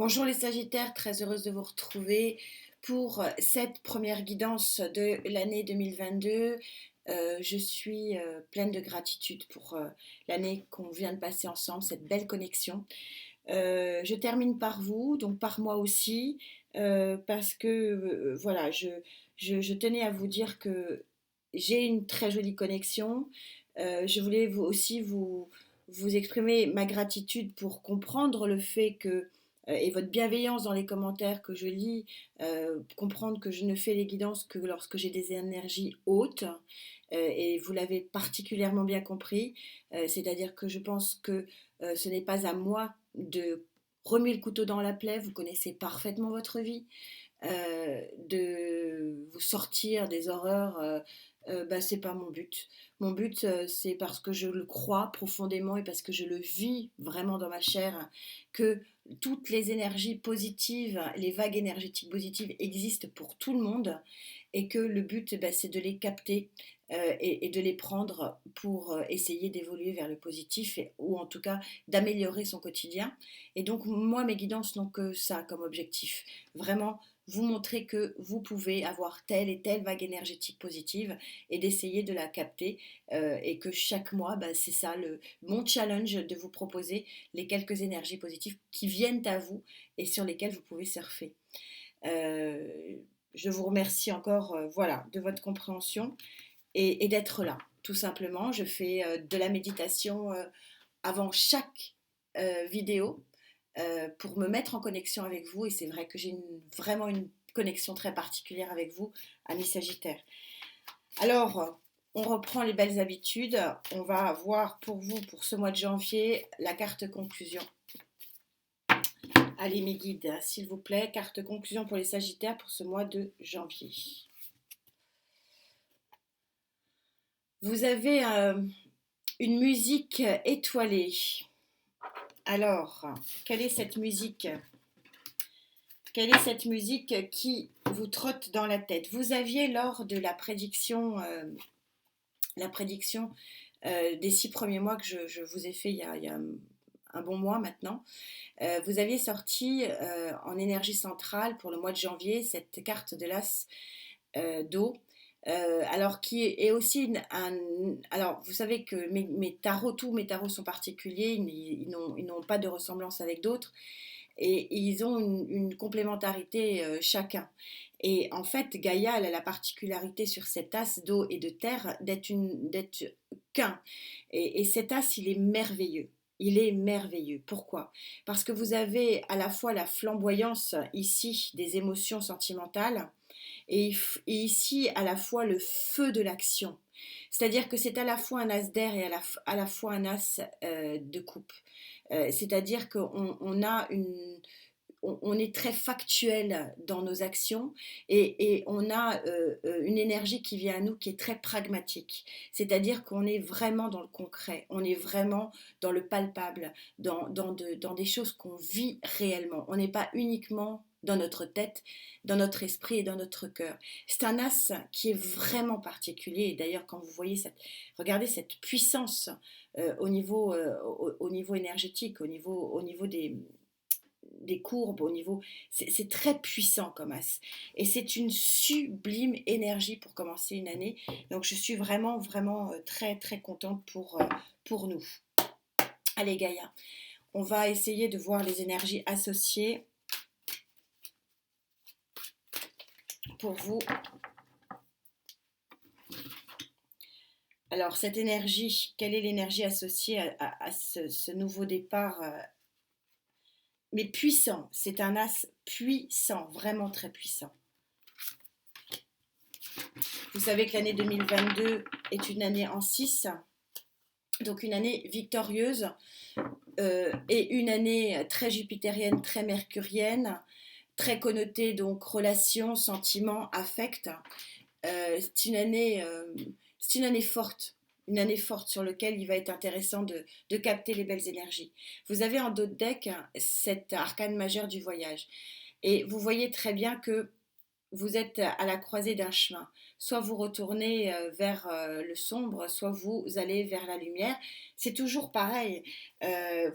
Bonjour les Sagittaires, très heureuse de vous retrouver pour cette première guidance de l'année 2022. Je suis pleine de gratitude pour l'année qu'on vient de passer ensemble, cette belle connexion. Je termine par vous, donc par moi aussi, parce que voilà, je tenais à vous dire que j'ai une très jolie connexion. Je voulais vous exprimer ma gratitude pour comprendre le fait que, et votre bienveillance dans les commentaires que je lis, comprendre que je ne fais les guidances que lorsque j'ai des énergies hautes, et vous l'avez particulièrement bien compris, c'est-à-dire que je pense que ce n'est pas à moi de remuer le couteau dans la plaie, vous connaissez parfaitement votre vie, de vous sortir des horreurs, bah, c'est pas mon but. Mon but, c'est parce que je le crois profondément et parce que je le vis vraiment dans ma chair, que toutes les énergies positives, les vagues énergétiques positives existent pour tout le monde et que le but, bah, c'est de les capter et de les prendre pour essayer d'évoluer vers le positif ou en tout cas d'améliorer son quotidien. Et donc, moi, mes guidances n'ont que ça comme objectif. Vraiment, vous montrer que vous pouvez avoir telle et telle vague énergétique positive et d'essayer de la capter et que chaque mois, bah, c'est ça mon challenge de vous proposer les quelques énergies positives qui viennent à vous et sur lesquelles vous pouvez surfer. Euh, je vous remercie encore voilà, de votre compréhension et d'être là, tout simplement. Je fais de la méditation avant chaque vidéo pour me mettre en connexion avec vous. Et c'est vrai que j'ai vraiment une connexion très particulière avec vous, amis Sagittaires. Alors, on reprend les belles habitudes. On va voir pour vous, pour ce mois de janvier, la carte conclusion. Allez, mes guides, s'il vous plaît, carte conclusion pour les Sagittaires pour ce mois de janvier. Vous avez une musique étoilée. Alors, quelle est cette musique? Quelle est cette musique qui vous trotte dans la tête? Vous aviez lors de la prédiction des 6 premiers mois que je vous ai fait il y a un bon mois maintenant, vous aviez sorti en énergie centrale pour le mois de janvier cette carte de l'as d'eau. Alors qui est aussi alors vous savez que tous mes tarots sont particuliers, ils n'ont pas de ressemblance avec d'autres et ils ont une complémentarité chacun. Et en fait, Gaïa, elle a la particularité sur cet as d'eau et de terre d'être qu'un. Et cet as, il est merveilleux. Il est merveilleux. Pourquoi? Parce que vous avez à la fois la flamboyance ici des émotions sentimentales et ici à la fois le feu de l'action. C'est-à-dire que c'est à la fois un as d'air et à la fois un as de coupe. C'est-à-dire qu'on a on est très factuel dans nos actions et on a une énergie qui vient à nous qui est très pragmatique. C'est-à-dire qu'on est vraiment dans le concret, on est vraiment dans le palpable, dans des choses qu'on vit réellement. On n'est pas uniquement dans notre tête, dans notre esprit et dans notre cœur. C'est un as qui est vraiment particulier. Et d'ailleurs, quand vous voyez regardez cette puissance au niveau énergétique, au niveau des courbes, c'est très puissant comme as. Et c'est une sublime énergie pour commencer une année. Donc je suis vraiment, vraiment très, très contente pour nous. Allez Gaïa, on va essayer de voir les énergies associées pour vous. Alors cette énergie, quelle est l'énergie associée à ce nouveau départ mais puissant, c'est un as puissant, vraiment très puissant. Vous savez que l'année 2022 est une année en 6, donc une année victorieuse et une année très jupitérienne, très mercurienne, très connotée donc relations, sentiments, affect. C'est une année forte. Une année forte sur laquelle il va être intéressant de capter les belles énergies. Vous avez en dos de deck cet arcane majeur du voyage. Et vous voyez très bien que vous êtes à la croisée d'un chemin. Soit vous retournez vers le sombre, soit vous allez vers la lumière. C'est toujours pareil.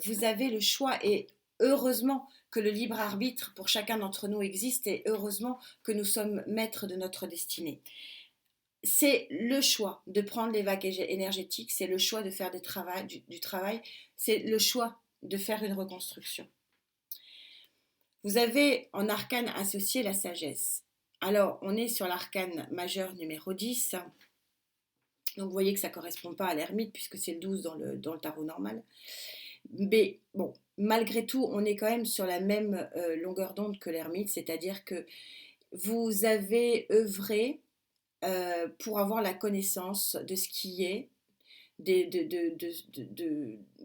Vous avez le choix et heureusement que le libre arbitre pour chacun d'entre nous existe et heureusement que nous sommes maîtres de notre destinée. C'est le choix de prendre les vagues énergétiques, c'est le choix de faire du travail, c'est le choix de faire une reconstruction. Vous avez en arcane associé la sagesse. Alors, on est sur l'arcane majeur numéro 10. Donc, vous voyez que ça ne correspond pas à l'ermite puisque c'est le 12 dans le tarot normal. Mais bon, malgré tout, on est quand même sur la même longueur d'onde que l'ermite, c'est-à-dire que vous avez œuvré pour avoir la connaissance de ce qui est,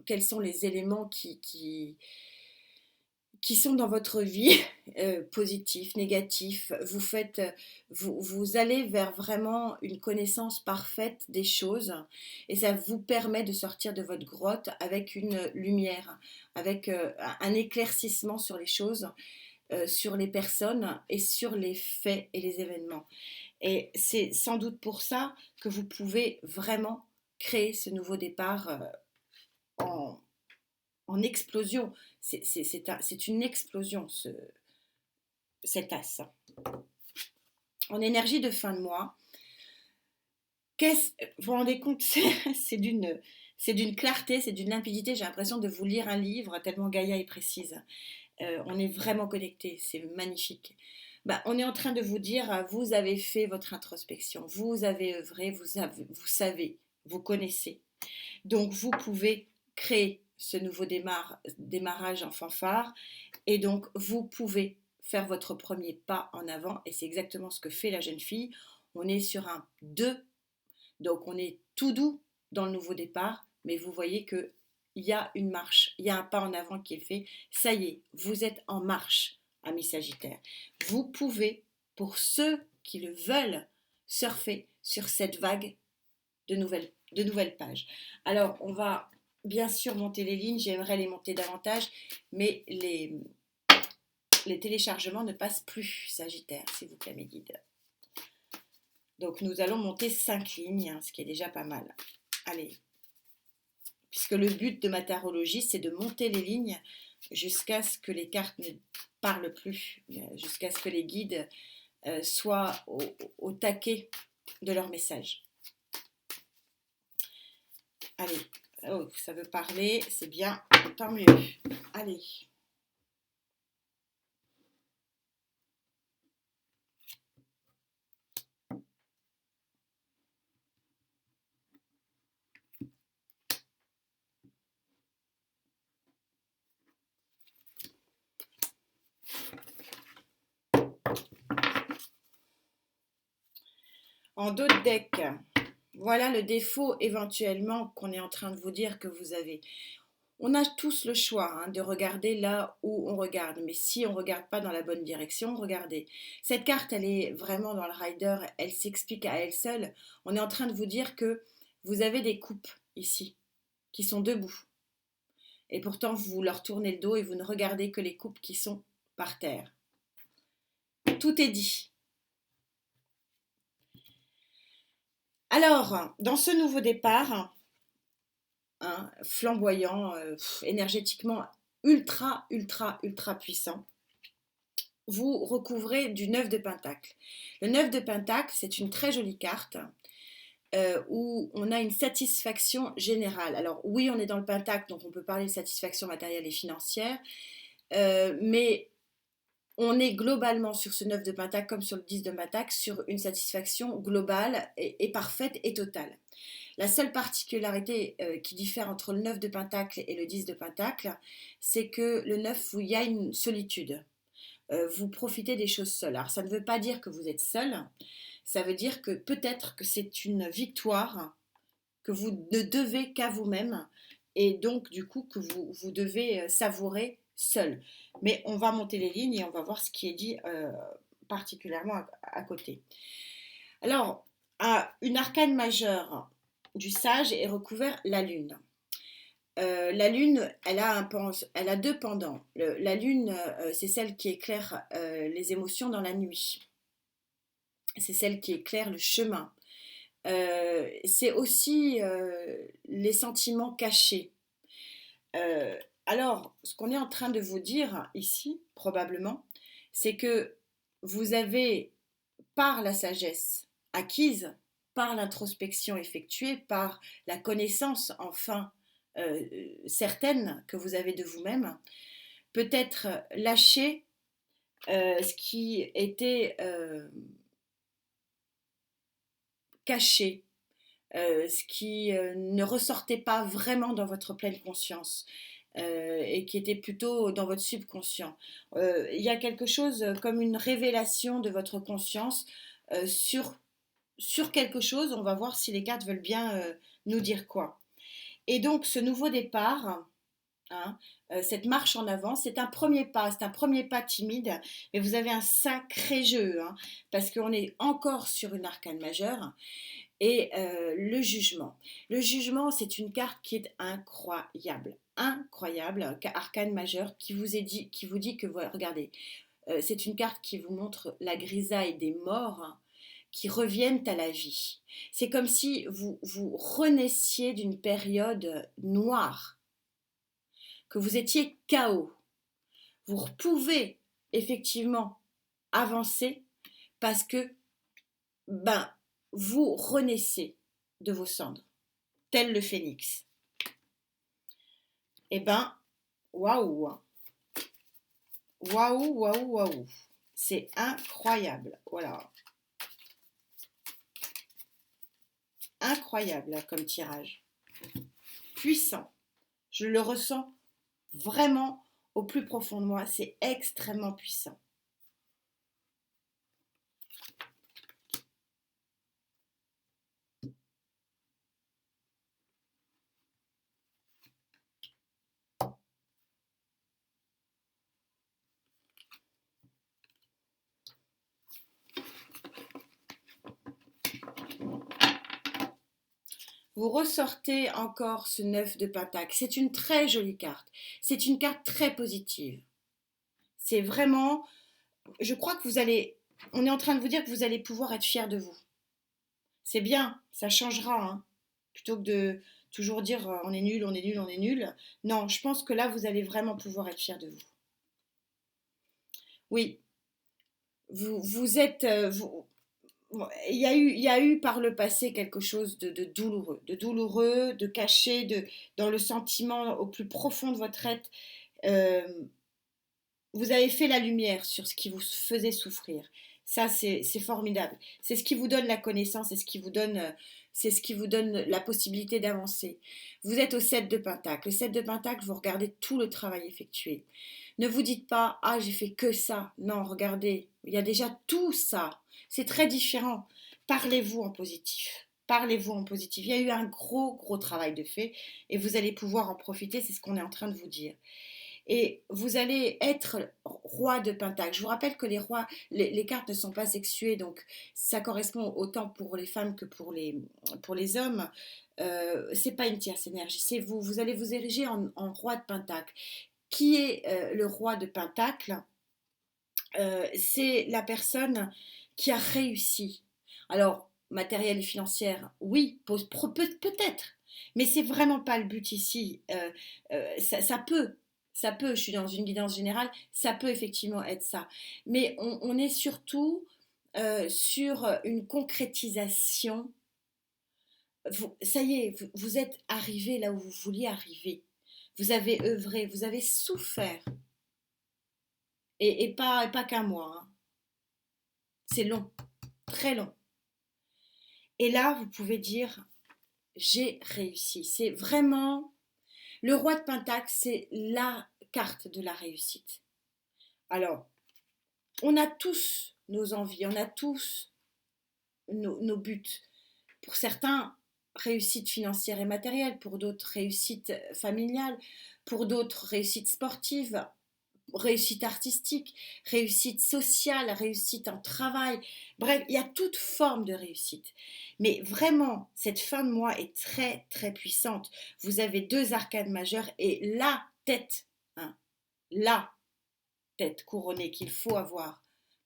quels sont les éléments qui sont dans votre vie, positifs, négatifs. Vous allez vers vraiment une connaissance parfaite des choses et ça vous permet de sortir de votre grotte avec une lumière, avec un éclaircissement sur les choses, sur les personnes et sur les faits et les événements. Et c'est sans doute pour ça que vous pouvez vraiment créer ce nouveau départ en explosion. C'est une explosion, cet as. En énergie de fin de mois, vous vous rendez compte, c'est d'une clarté, c'est d'une limpidité. J'ai l'impression de vous lire un livre tellement Gaïa est précise. On est vraiment connecté, c'est magnifique. On est en train de vous dire, vous avez fait votre introspection, vous avez œuvré, vous savez, vous connaissez. Donc vous pouvez créer ce nouveau démarrage en fanfare et donc vous pouvez faire votre premier pas en avant et c'est exactement ce que fait la jeune fille. On est sur un 2, donc on est tout doux dans le nouveau départ, mais vous voyez que il y a une marche, il y a un pas en avant qui est fait. Ça y est, vous êtes en marche, amis Sagittaires. Vous pouvez, pour ceux qui le veulent, surfer sur cette vague de nouvelles pages. Alors, on va bien sûr monter les lignes, j'aimerais les monter davantage, mais les téléchargements ne passent plus, Sagittaire, s'il vous plaît, mes guides. Donc, nous allons monter 5 lignes, ce qui est déjà pas mal. Allez, puisque le but de ma tarologie, c'est de monter les lignes jusqu'à ce que les cartes ne parlent plus, jusqu'à ce que les guides soient au taquet de leur message. Allez, oh, ça veut parler, c'est bien, tant mieux. Allez. En dos de deck, voilà le défaut éventuellement qu'on est en train de vous dire que vous avez. On a tous le choix de regarder là où on regarde, mais si on ne regarde pas dans la bonne direction, regardez. Cette carte, elle est vraiment dans le rider, elle s'explique à elle seule. On est en train de vous dire que vous avez des coupes ici, qui sont debout. Et pourtant, vous leur tournez le dos et vous ne regardez que les coupes qui sont par terre. Tout est dit. Alors, dans ce nouveau départ, flamboyant, énergétiquement ultra puissant, vous recouvrez du 9 de Pentacle. Le 9 de Pentacle, c'est une très jolie carte où on a une satisfaction générale. Alors oui, on est dans le Pentacle, donc on peut parler de satisfaction matérielle et financière, mais on est globalement sur ce 9 de Pentacle comme sur le 10 de Pentacle sur une satisfaction globale et parfaite et totale. La seule particularité qui diffère entre le 9 de Pentacle et le 10 de Pentacle, c'est que le 9, il y a une solitude. Vous profitez des choses seules. Alors ça ne veut pas dire que vous êtes seul, ça veut dire que peut-être que c'est une victoire que vous ne devez qu'à vous-même et donc du coup que vous devez savourer seul. Mais on va monter les lignes et on va voir ce qui est dit particulièrement à côté. Alors, une arcane majeure du sage est recouvert la lune. La lune, elle a deux pendants. La lune, c'est celle qui éclaire les émotions dans la nuit. C'est celle qui éclaire le chemin. C'est aussi les sentiments cachés. Alors, ce qu'on est en train de vous dire ici, probablement, c'est que vous avez, par la sagesse acquise, par l'introspection effectuée, par la connaissance enfin certaine que vous avez de vous-même, peut-être lâcher ce qui était caché, ce qui ne ressortait pas vraiment dans votre pleine conscience. Et qui était plutôt dans votre subconscient. Il y a quelque chose comme une révélation de votre conscience sur quelque chose. On va voir si les cartes veulent bien nous dire quoi. Et donc ce nouveau départ, hein, cette marche en avant, c'est un premier pas timide, mais vous avez un sacré jeu, hein, parce qu'on est encore sur une arcane majeure. Et le jugement. Le jugement, c'est une carte qui est incroyable. Incroyable, arcane majeur, qui vous dit que, regardez, c'est une carte qui vous montre la grisaille des morts, hein, qui reviennent à la vie. C'est comme si vous renaissiez d'une période noire, que vous étiez KO. Vous pouvez effectivement avancer parce que ben, vous renaissez de vos cendres, tel le phénix. Eh ben, waouh, waouh, waouh, waouh, c'est incroyable, voilà, incroyable comme tirage, puissant, je le ressens vraiment au plus profond de moi, c'est extrêmement puissant. Vous ressortez encore ce 9 de Pentacle. C'est une très jolie carte. C'est une carte très positive. C'est vraiment, je crois que on est en train de vous dire que vous allez pouvoir être fier de vous. C'est bien, ça changera, hein. Plutôt que de toujours dire on est nul, on est nul, on est nul. Non, je pense que là, vous allez vraiment pouvoir être fier de vous. Oui, vous êtes, il y a eu par le passé quelque chose de douloureux, de caché, dans le sentiment au plus profond de votre être. Euh, vous avez fait la lumière sur ce qui vous faisait souffrir. Ça, c'est formidable. C'est ce qui vous donne la connaissance, c'est ce qui vous donne la possibilité d'avancer. Vous êtes au 7 de Pentacle. Le 7 de Pentacle, vous regardez tout le travail effectué. Ne vous dites pas, ah, j'ai fait que ça. Non, regardez, il y a déjà tout ça. C'est très différent. Parlez-vous en positif. Parlez-vous en positif. Il y a eu un gros, gros travail de fait et vous allez pouvoir en profiter. C'est ce qu'on est en train de vous dire. Et vous allez être roi de Pentacle. Je vous rappelle que les cartes ne sont pas sexuées, donc ça correspond autant pour les femmes que pour les hommes. C'est pas une tierce énergie, c'est vous. Vous allez vous ériger en roi de Pentacle. Qui est le roi de Pentacle? C'est la personne qui a réussi. Alors, matériel et financière, oui, peut-être, mais c'est vraiment pas le but ici. Ça peut, je suis dans une guidance générale, ça peut effectivement être ça. Mais on est surtout sur une concrétisation. Ça y est, vous êtes arrivé là où vous vouliez arriver. Vous avez œuvré, vous avez souffert. Et pas qu'un mois, hein. C'est long, très long. Et là, vous pouvez dire, j'ai réussi. C'est vraiment, le roi de Pentacle, c'est la carte de la réussite. Alors, on a tous nos envies, on a tous nos buts. Pour certains, réussite financière et matérielle, pour d'autres, réussite familiale, pour d'autres, réussite sportive, réussite artistique, réussite sociale, réussite en travail. Bref, il y a toute forme de réussite. Mais vraiment, cette fin de mois est très, très puissante. Vous avez deux arcanes majeures et hein, la tête couronnée qu'il faut avoir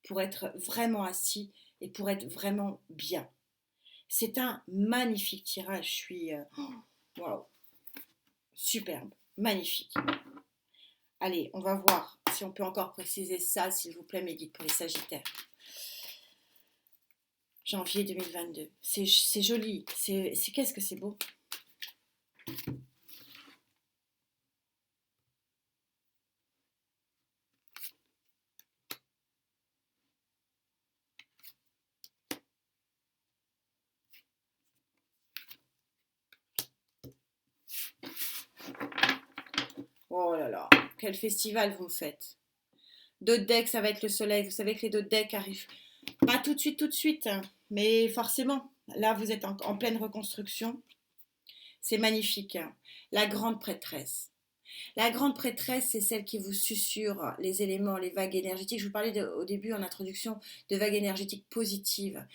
pour être vraiment assis et pour être vraiment bien. C'est un magnifique tirage. Je suis... Waouh, superbe, magnifique. allez, on va voir si on peut encore préciser ça, s'il vous plaît, mes guides pour les Sagittaires. Janvier 2022. C'est joli. Qu'est-ce que c'est beau. Oh là là, quel festival vous me faites. D'autres decks, ça va être le soleil. Vous savez que les d'autres decks arrivent pas tout de suite, hein, mais forcément. Là, vous êtes en pleine reconstruction. C'est magnifique. Hein. La grande prêtresse. La grande prêtresse, c'est celle qui vous susurre les éléments, les vagues énergétiques. Je vous parlais au début, en introduction, de vagues énergétiques positives.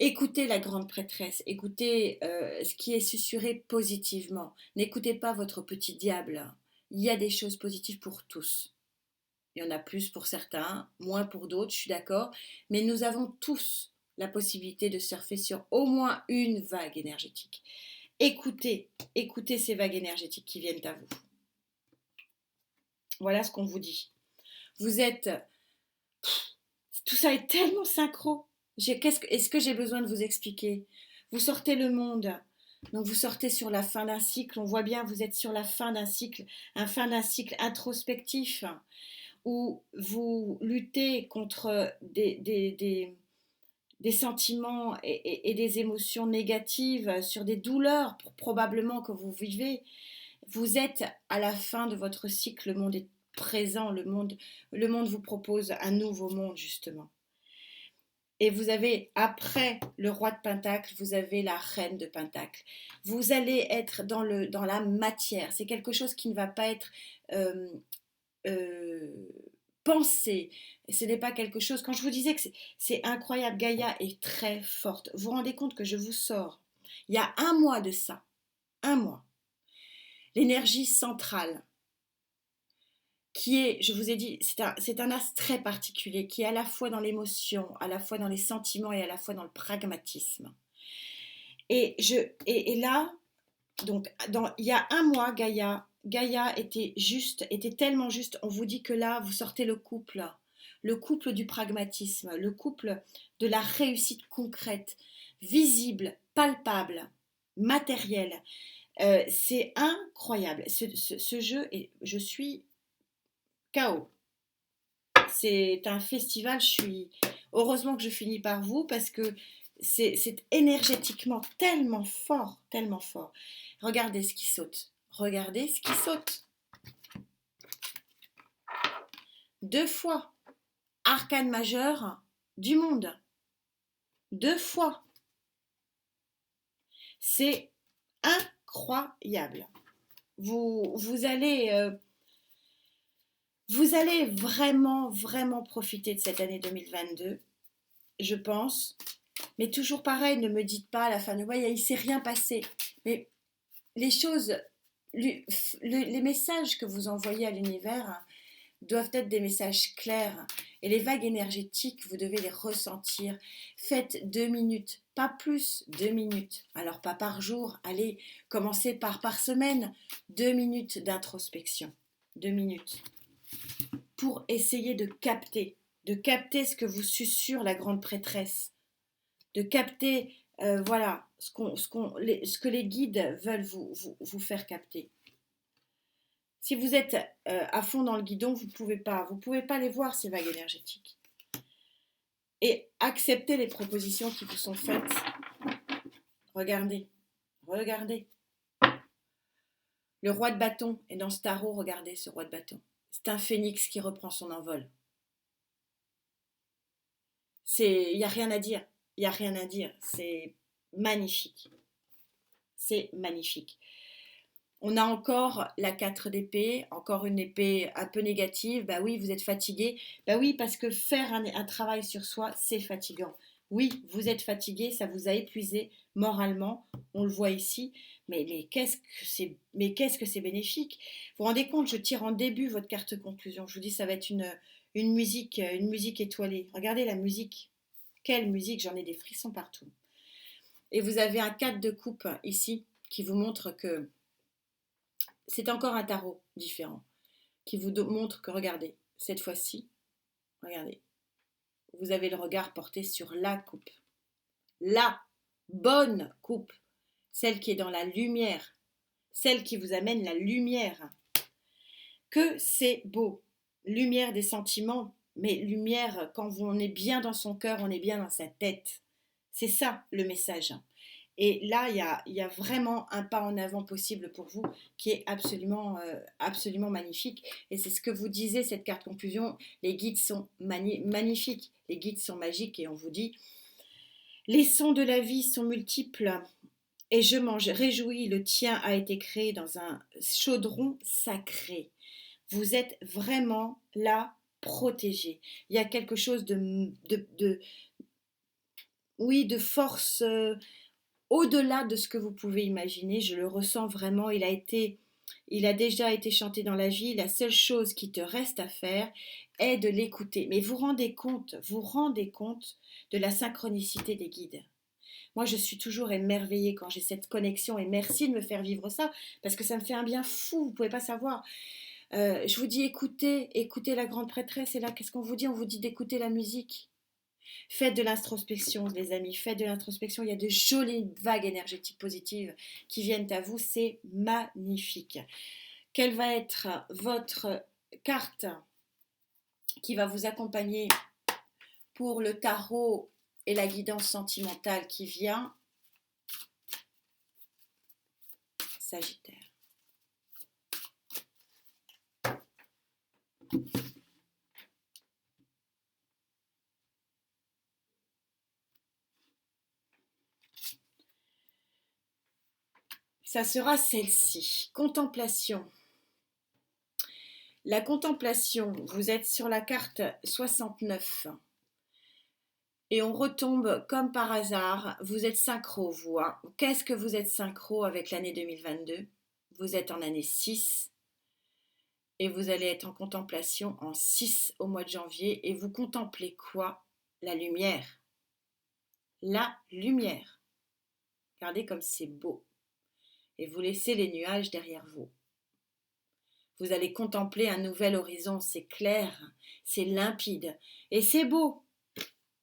Écoutez la grande prêtresse, écoutez ce qui est susurré positivement. N'écoutez pas votre petit diable. Il y a des choses positives pour tous. Il y en a plus pour certains, moins pour d'autres, je suis d'accord. Mais nous avons tous la possibilité de surfer sur au moins une vague énergétique. Écoutez ces vagues énergétiques qui viennent à vous. Voilà ce qu'on vous dit. Vous êtes... Tout ça est tellement synchro. Est-ce que j'ai besoin de vous expliquer? Vous sortez le monde. Donc vous sortez sur la fin d'un cycle. On voit bien, vous êtes sur la fin d'un cycle introspectif où vous luttez contre des sentiments et des émotions négatives sur des douleurs probablement que vous vivez. Vous êtes à la fin de votre cycle, le monde est présent, le monde vous propose un nouveau monde justement. Et vous avez, après le roi de Pentacle, vous avez la reine de Pentacle. Vous allez être dans la matière. C'est quelque chose qui ne va pas être pensé. Ce n'est pas quelque chose... Quand je vous disais que c'est incroyable, Gaïa est très forte. Vous vous rendez compte que je vous sors, il y a un mois de ça, un mois, l'énergie centrale, qui est, je vous ai dit, c'est un as très particulier, qui est à la fois dans l'émotion, à la fois dans les sentiments et à la fois dans le pragmatisme. Et là, donc, il y a un mois, Gaïa était tellement juste. On vous dit que là, vous sortez le couple du pragmatisme, le couple de la réussite concrète, visible, palpable, matérielle. C'est incroyable. Ce jeu, je suis KO. C'est un festival. Heureusement que je finis par vous parce que c'est énergétiquement tellement fort, tellement fort. Regardez ce qui saute. Regardez ce qui saute. 2 fois. Arcane majeur du monde. 2 fois. C'est incroyable. Vous allez vraiment, vraiment profiter de cette année 2022, je pense. Mais toujours pareil, ne me dites pas à la fin de mois, il ne s'est rien passé. Mais les choses, les messages que vous envoyez à l'univers doivent être des messages clairs. Et les vagues énergétiques, vous devez les ressentir. Faites 2 minutes, pas plus, 2 minutes. Alors pas par jour, allez, commencez par semaine. 2 minutes d'introspection. 2 minutes. Pour essayer de capter ce que vous susurre la grande prêtresse. De capter, voilà, ce que les guides veulent vous faire capter. Si vous êtes à fond dans le guidon, vous pouvez pas les voir, ces vagues énergétiques. Et acceptez les propositions qui vous sont faites. Regardez. Le roi de bâton est dans ce tarot, regardez ce roi de bâton. C'est un phénix qui reprend son envol. Il n'y a rien à dire. C'est magnifique. On a encore la 4 d'épée, encore une épée un peu négative. Bah oui, vous êtes fatigué. Bah oui, parce que faire un travail sur soi, c'est fatigant. Oui, vous êtes fatigué, ça vous a épuisé moralement, on le voit ici. Mais qu'est-ce que c'est bénéfique. Vous vous rendez compte, je tire en début votre carte conclusion. Je vous dis, ça va être une musique étoilée. Regardez la musique. Quelle musique, j'en ai des frissons partout. Et vous avez un 4 de coupe ici qui vous montre que c'est encore un tarot différent. qui vous montre que, regardez, cette fois-ci, regardez, vous avez le regard porté sur la coupe. La bonne coupe, celle qui est dans la lumière, celle qui vous amène la lumière. Que c'est beau, lumière des sentiments, mais lumière quand on est bien dans son cœur, on est bien dans sa tête. C'est ça le message. Et là, il y a vraiment un pas en avant possible pour vous qui est absolument magnifique. Et c'est ce que vous disiez, cette carte conclusion, les guides sont magnifiques, les guides sont magiques et on vous dit, les sons de la vie sont multiples et je m'en réjouis, le tien a été créé dans un chaudron sacré. Vous êtes vraiment là, protégé. Il y a quelque chose oui, de force au-delà de ce que vous pouvez imaginer. Je le ressens vraiment. Il a déjà été chanté dans la vie. La seule chose qui te reste à faire est de l'écouter. Mais vous rendez compte de la synchronicité des guides. Moi, je suis toujours émerveillée quand j'ai cette connexion et merci de me faire vivre ça parce que ça me fait un bien fou. Vous ne pouvez pas savoir. Je vous dis écoutez la grande prêtresse. Et là, qu'est-ce qu'on vous dit? On vous dit d'écouter la musique. Faites de l'introspection, les amis, faites de l'introspection. Il y a de jolies vagues énergétiques positives qui viennent à vous. C'est magnifique. Quelle va être votre carte qui va vous accompagner pour le tarot et la guidance sentimentale qui vient? Sagittaire. Ça sera celle-ci. Contemplation. La contemplation, vous êtes sur la carte 69. Et on retombe comme par hasard. Vous êtes synchro, vous. Hein. Qu'est-ce que vous êtes synchro avec l'année 2022? Vous êtes en année 6. Et vous allez être en contemplation en 6 au mois de janvier. Et vous contemplez quoi? La lumière. La lumière. Regardez comme c'est beau. Et vous laissez les nuages derrière vous. Vous allez contempler un nouvel horizon, c'est clair, c'est limpide et c'est beau.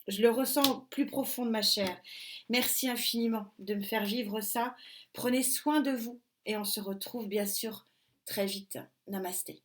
Je le ressens au plus profond de ma chair. Merci infiniment de me faire vivre ça. Prenez soin de vous et on se retrouve bien sûr très vite. Namasté.